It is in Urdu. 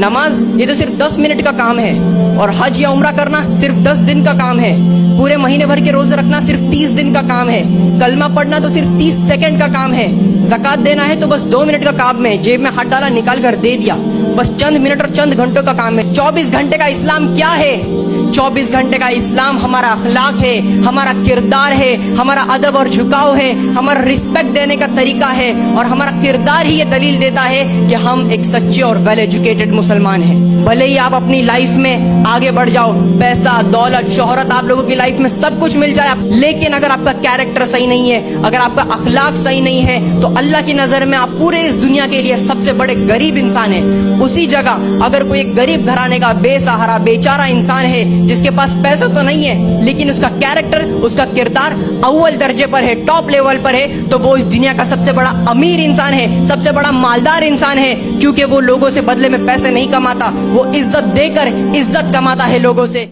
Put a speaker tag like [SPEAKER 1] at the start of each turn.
[SPEAKER 1] نماز یہ تو صرف 10 منٹ کا کام ہے، اور حج یا عمرہ کرنا صرف 10 دن کا کام ہے، پورے مہینے بھر کے روزے رکھنا صرف 30 دن کا کام ہے، کلمہ پڑھنا تو صرف 30 سیکنڈ کا کام ہے، زکوٰۃ دینا ہے تو بس 2 منٹ کا کام ہے، جیب میں ہاتھ ڈالا نکال کر دے دیا، بس چند منٹ اور چند گھنٹوں کا کام ہے۔ 24 گھنٹے کا اسلام کیا ہے؟ 24 گھنٹے کا اسلام ہمارا اخلاق ہے، ہمارا کردار ہے، ہمارا ادب اور جھکاؤ ہے، ہمارا رسپیکٹ دینے کا طریقہ ہے، اور ہمارا کردار ہی یہ دلیل دیتا ہے کہ ہم ایک سچے اور ویل ایجوکیٹڈ مسلمان ہیں۔ بھلے ہی آپ اپنی لائف میں آگے بڑھ جاؤ، پیسہ، دولت، شہرت آپ لوگوں کی لائف میں سب کچھ مل جائے، لیکن اگر آپ کا کیریکٹر صحیح نہیں ہے، اگر آپ کا اخلاق صحیح نہیں ہے، تو اللہ کی نظر میں آپ پورے اس دنیا کے لیے سب سے بڑے غریب انسان ہیں۔ اسی جگہ اگر کوئی ایک غریب گھرانے کا بے سہارا بیچارہ انسان ہے جس کے پاس پیسہ تو نہیں ہے لیکن اس کا کیریکٹر، اس کا کردار اول درجے پر ہے، ٹاپ لیول پر ہے، تو وہ اس دنیا کا سب سے بڑا امیر انسان ہے، سب سے بڑا مالدار انسان ہے، کیونکہ وہ لوگوں سے بدلے میں پیسے نہیں کماتا، وہ عزت دے کر عزت کماتا ہے لوگوں سے۔